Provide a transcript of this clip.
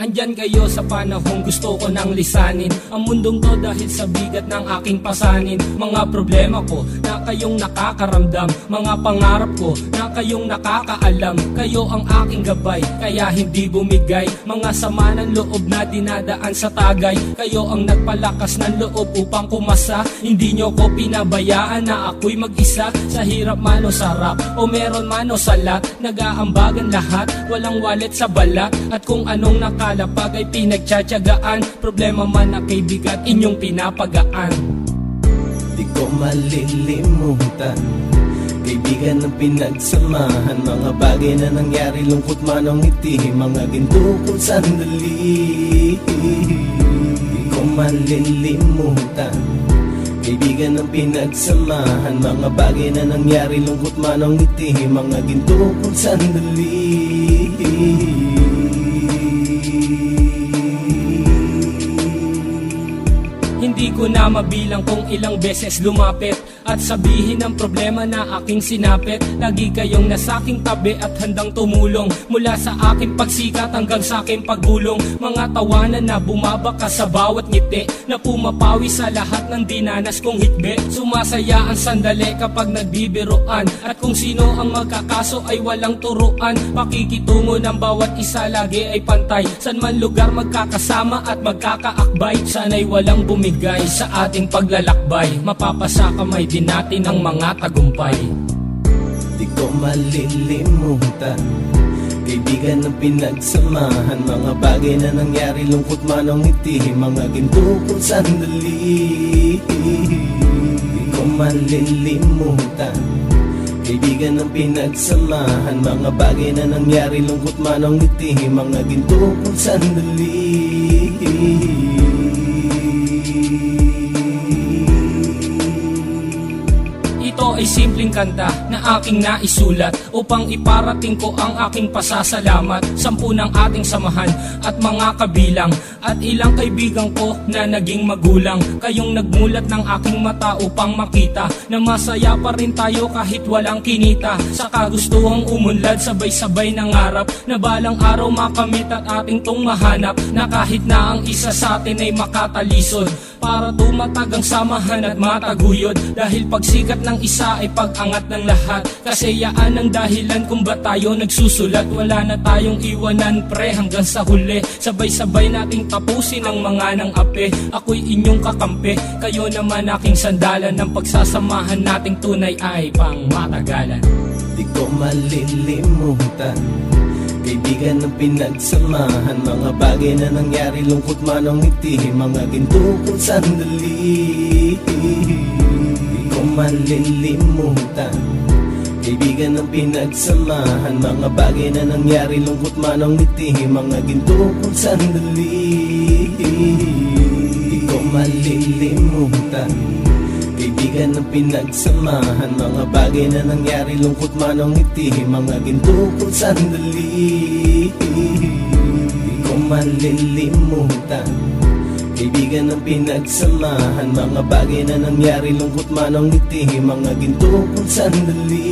Andyan kayo sa panahong gusto ko nang lisanin ang mundong to dahil sa bigat ng aking pasanin. Mga problema ko na kayong nakakaramdam, mga pangarap ko na kayong nakakaalam. Kayo ang aking gabay, kaya hindi bumigay. Mga sama ng loob na dinadaan sa tagay, kayo ang nagpalakas ng loob upang kumasa. Hindi nyo ko pinabayaan na ako'y mag-isa. Sa hirap man o sarap, o meron man o salat, nag-aambagan lahat, walang wallet sa balat. At kung anong nakalapag ay pinagtsatsagaan, problema man na kaibigan, inyong pinapagaan. Di ko malilimutan, kaibigan ng pinagsamahan, mga bagay na nangyari, lungkot man o ngiti, mga ginto kong sandali. Di ko malilimutan, kaibigan ng pinagsamahan, mga bagay na nangyari, lungkot man o ngiti, mga ginto kong sandali. Hindi ko na mabilang kung ilang beses lumapit at sabihin ang problema na aking sinapit. Lagi kayong nasa aking tabi at handang tumulong, mula sa aking pagsikat hanggang sa aking paggulong. Mga tawanan na bumabaka sa bawat ngiti, na pumapawi sa lahat ng dinanas kong hitbe. Sumasaya ang sandali kapag nagbibiruan, at kung sino ang magkakaso ay walang turuan. Pakikitungo ng bawat isa lagi ay pantay, san man lugar magkakasama at magkakaakbay. Sana'y walang bumigay sa ating paglalakbay, mapapasa kamay din natin ang mga tagumpay. Di ko malilimutan, kaibigan ng pinagsamahan, mga bagay na nangyari, lungkot man o ngiti, mga ginto kong sandali. Di ko malilimutan, kaibigan ng pinagsamahan, mga bagay na nangyari, lungkot man o ngiti, mga ginto kong sandali. Ito ay simpleng kanta na aking naisulat upang iparating ko ang aking pasasalamat. 10 ng ating samahan at mga kabilang, at ilang kaibigan ko na naging magulang. Kayong nagmulat ng aking mata upang makita na masaya pa rin tayo kahit walang kinita. Sa kagustuhang umunlad, sabay-sabay nangarap na balang araw makamit at ating tong mahanap, na kahit na ang isa sa atin ay makatalisod, para tumatag ang samahan at mataguyod. Dahil pagsikat ng isa ay pag-angat ng lahat, kasayaan ang dahilan kung ba't tayo nagsusulat. Wala na tayong iwanan pre hanggang sa huli, sabay-sabay nating tapusin ang mga ng ape. Ako'y inyong kakampi, kayo naman aking sandalan, ng pagsasamahan nating tunay ay pang matagalan. Di ko malilimutan, kaibigan ng pinagsamahan, mga bagay na nangyari, lungkot man o ngiti, mga ginto kong sandali. Di ko malilimutan, kaibigan ng pinagsamahan, mga bagay na nangyari, lungkot man o ngiti, mga ginto kong sandali. Di ko malilimutan, kaibigan ng pinagsamahan, mga bagay na nangyari, lungkot man o ngiti, mga ginto kong sandali. Di ko malilimutan, kaibigan ng pinagsamahan, mga bagay na nangyari, lungkot man o ngiti, mga ginto kong sandali.